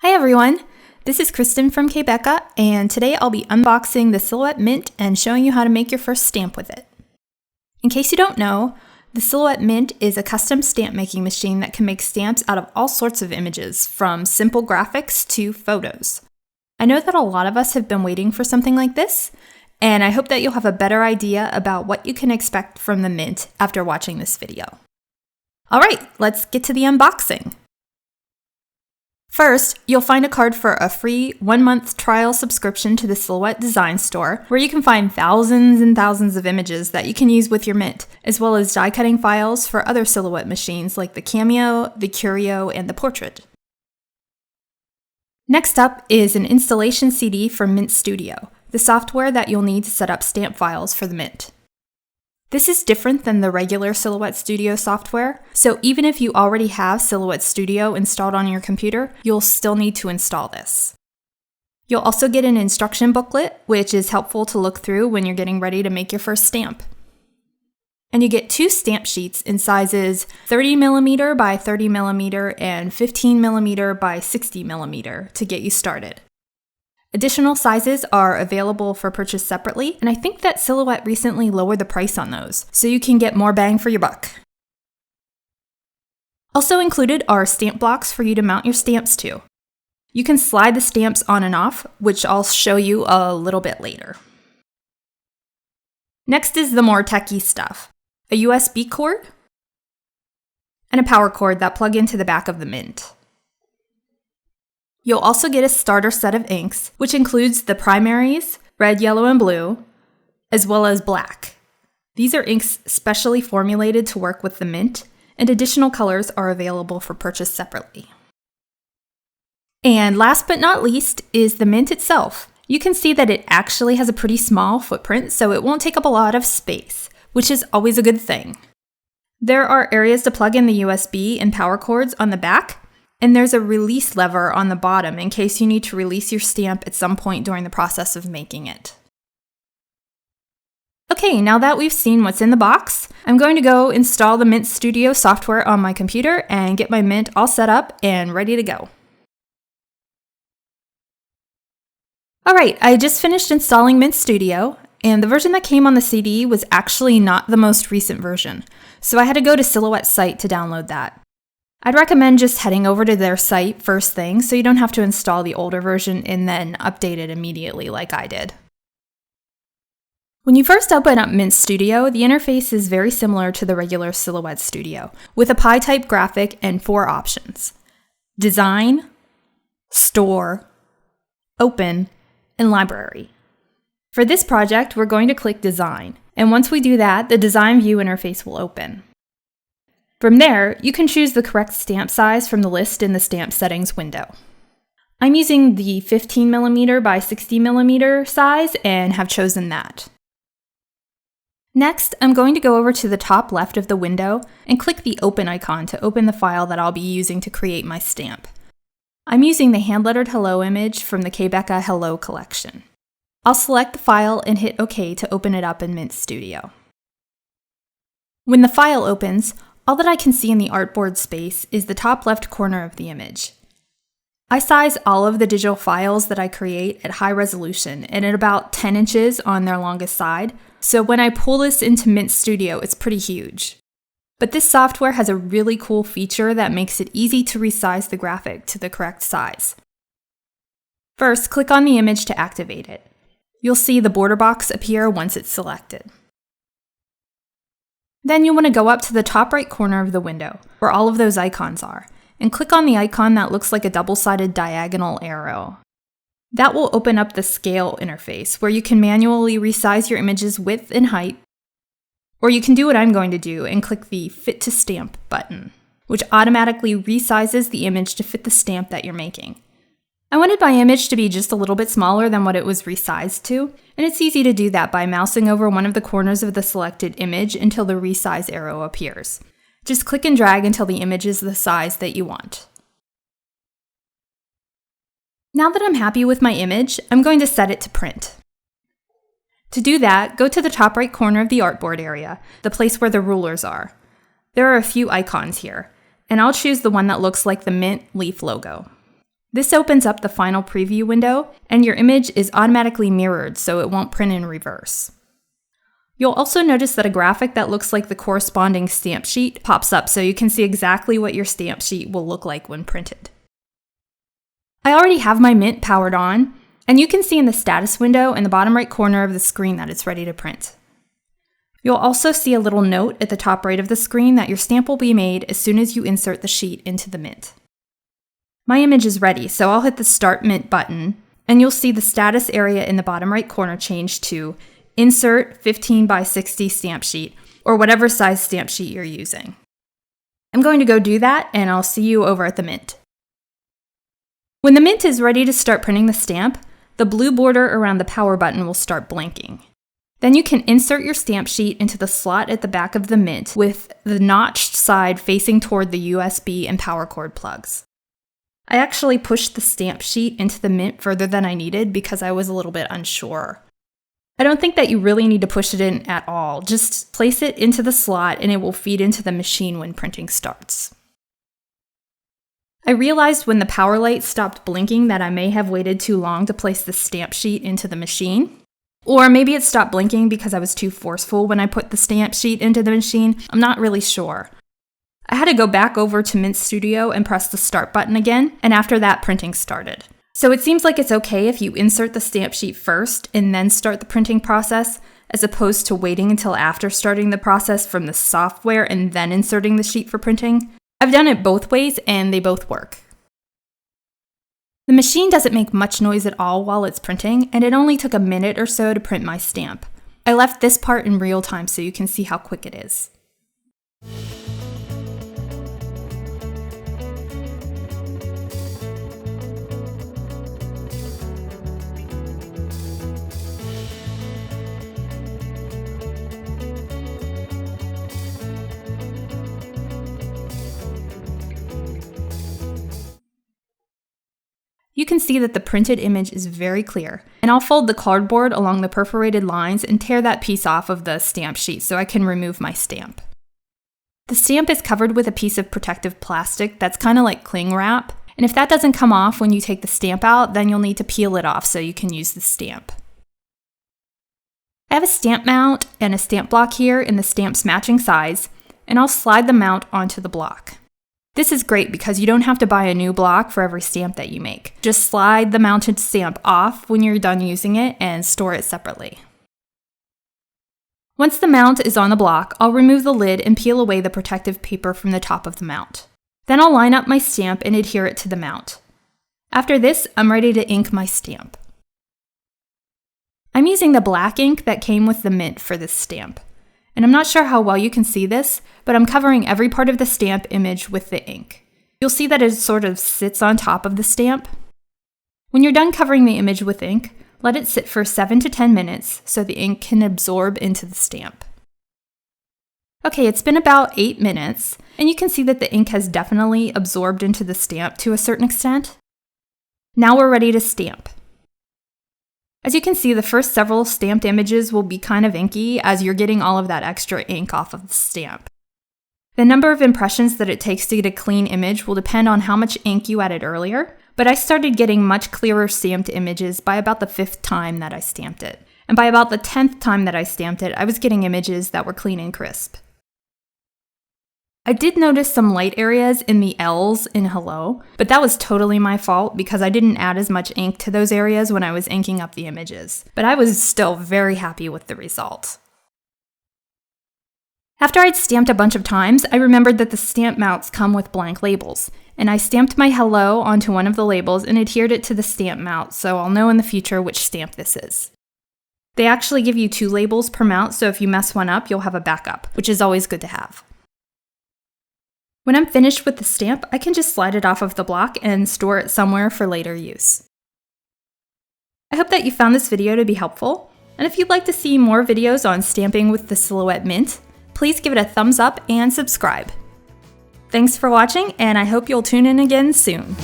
Hi everyone, this is Kristen from k.becca, and today I'll be unboxing the Silhouette Mint and showing you how to make your first stamp with it. In case you don't know, the Silhouette Mint is a custom stamp making machine that can make stamps out of all sorts of images, from simple graphics to photos. I know that a lot of us have been waiting for something like this, and I hope that you'll have a better idea about what you can expect from the Mint after watching this video. Alright, let's get to the unboxing. First, you'll find a card for a free 1-month trial subscription to the Silhouette Design Store, where you can find thousands and thousands of images that you can use with your Mint, as well as die-cutting files for other Silhouette machines like the Cameo, the Curio, and the Portrait. Next up is an installation CD from Mint Studio, the software that you'll need to set up stamp files for the Mint. This is different than the regular Silhouette Studio software, so even if you already have Silhouette Studio installed on your computer, you'll still need to install this. You'll also get an instruction booklet, which is helpful to look through when you're getting ready to make your first stamp. And you get 2 stamp sheets in sizes 30mm by 30mm and 15mm by 60mm to get you started. Additional sizes are available for purchase separately, and I think that Silhouette recently lowered the price on those, so you can get more bang for your buck. Also included are stamp blocks for you to mount your stamps to. You can slide the stamps on and off, which I'll show you a little bit later. Next is the more techie stuff: a USB cord and a power cord that plug into the back of the Mint. You'll also get a starter set of inks, which includes the primaries, red, yellow, and blue, as well as black. These are inks specially formulated to work with the Mint, and additional colors are available for purchase separately. And last but not least is the Mint itself. You can see that it actually has a pretty small footprint, so it won't take up a lot of space, which is always a good thing. There are areas to plug in the USB and power cords on the back, and there's a release lever on the bottom in case you need to release your stamp at some point during the process of making it. Okay, now that we've seen what's in the box, I'm going to go install the Mint Studio software on my computer and get my Mint all set up and ready to go. Alright, I just finished installing Mint Studio, and the version that came on the CD was actually not the most recent version, so I had to go to Silhouette's site to download that. I'd recommend just heading over to their site first thing so you don't have to install the older version and then update it immediately like I did. When you first open up Mint Studio, the interface is very similar to the regular Silhouette Studio, with a pie-type graphic and 4 options: Design, Store, Open, and Library. For this project, we're going to click Design, and once we do that, the Design View interface will open. From there, you can choose the correct stamp size from the list in the Stamp Settings window. I'm using the 15mm by 60mm size and have chosen that. Next, I'm going to go over to the top left of the window and click the Open icon to open the file that I'll be using to create my stamp. I'm using the hand-lettered hello image from the k.becca Hello collection. I'll select the file and hit OK to open it up in Mint Studio. When the file opens, all that I can see in the artboard space is the top left corner of the image. I size all of the digital files that I create at high resolution and at about 10 inches on their longest side, so when I pull this into Mint Studio, it's pretty huge. But this software has a really cool feature that makes it easy to resize the graphic to the correct size. First, click on the image to activate it. You'll see the border box appear once it's selected. Then you'll want to go up to the top right corner of the window, where all of those icons are, and click on the icon that looks like a double-sided diagonal arrow. That will open up the Scale interface, where you can manually resize your image's width and height, or you can do what I'm going to do and click the Fit to Stamp button, which automatically resizes the image to fit the stamp that you're making. I wanted my image to be just a little bit smaller than what it was resized to, and it's easy to do that by mousing over one of the corners of the selected image until the resize arrow appears. Just click and drag until the image is the size that you want. Now that I'm happy with my image, I'm going to set it to print. To do that, go to the top right corner of the artboard area, the place where the rulers are. There are a few icons here, and I'll choose the one that looks like the Mint leaf logo. This opens up the final preview window, and your image is automatically mirrored so it won't print in reverse. You'll also notice that a graphic that looks like the corresponding stamp sheet pops up so you can see exactly what your stamp sheet will look like when printed. I already have my Mint powered on, and you can see in the status window in the bottom right corner of the screen that it's ready to print. You'll also see a little note at the top right of the screen that your stamp will be made as soon as you insert the sheet into the Mint. My image is ready, so I'll hit the Start Mint button, and you'll see the status area in the bottom right corner change to Insert 15 by 60 stamp sheet, or whatever size stamp sheet you're using. I'm going to go do that, and I'll see you over at the Mint. When the Mint is ready to start printing the stamp, the blue border around the power button will start blinking. Then you can insert your stamp sheet into the slot at the back of the Mint with the notched side facing toward the USB and power cord plugs. I actually pushed the stamp sheet into the Mint further than I needed because I was a little bit unsure. I don't think that you really need to push it in at all. Just place it into the slot and it will feed into the machine when printing starts. I realized when the power light stopped blinking that I may have waited too long to place the stamp sheet into the machine. Or maybe it stopped blinking because I was too forceful when I put the stamp sheet into the machine. I'm not really sure. I had to go back over to Mint Studio and press the Start button again, and after that, printing started. So it seems like it's okay if you insert the stamp sheet first and then start the printing process, as opposed to waiting until after starting the process from the software and then inserting the sheet for printing. I've done it both ways, and they both work. The machine doesn't make much noise at all while it's printing, and it only took a minute or so to print my stamp. I left this part in real time so you can see how quick it is. You can see that the printed image is very clear, and I'll fold the cardboard along the perforated lines and tear that piece off of the stamp sheet so I can remove my stamp. The stamp is covered with a piece of protective plastic that's kind of like cling wrap, and if that doesn't come off when you take the stamp out, then you'll need to peel it off so you can use the stamp. I have a stamp mount and a stamp block here in the stamp's matching size, and I'll slide the mount onto the block. This is great because you don't have to buy a new block for every stamp that you make. Just slide the mounted stamp off when you're done using it and store it separately. Once the mount is on the block, I'll remove the lid and peel away the protective paper from the top of the mount. Then I'll line up my stamp and adhere it to the mount. After this, I'm ready to ink my stamp. I'm using the black ink that came with the Mint for this stamp. And I'm not sure how well you can see this, but I'm covering every part of the stamp image with the ink. You'll see that it sort of sits on top of the stamp. When you're done covering the image with ink, let it sit for 7 to 10 minutes so the ink can absorb into the stamp. Okay, it's been about 8 minutes, and you can see that the ink has definitely absorbed into the stamp to a certain extent. Now we're ready to stamp. As you can see, the first several stamped images will be kind of inky as you're getting all of that extra ink off of the stamp. The number of impressions that it takes to get a clean image will depend on how much ink you added earlier, but I started getting much clearer stamped images by about the 5th time that I stamped it. And by about the 10th time that I stamped it, I was getting images that were clean and crisp. I did notice some light areas in the L's in hello, but that was totally my fault because I didn't add as much ink to those areas when I was inking up the images. But I was still very happy with the result. After I'd stamped a bunch of times, I remembered that the stamp mounts come with blank labels, and I stamped my hello onto one of the labels and adhered it to the stamp mount so I'll know in the future which stamp this is. They actually give you 2 labels per mount, so if you mess one up, you'll have a backup, which is always good to have. When I'm finished with the stamp, I can just slide it off of the block and store it somewhere for later use. I hope that you found this video to be helpful, and if you'd like to see more videos on stamping with the Silhouette Mint, please give it a thumbs up and subscribe. Thanks for watching, and I hope you'll tune in again soon.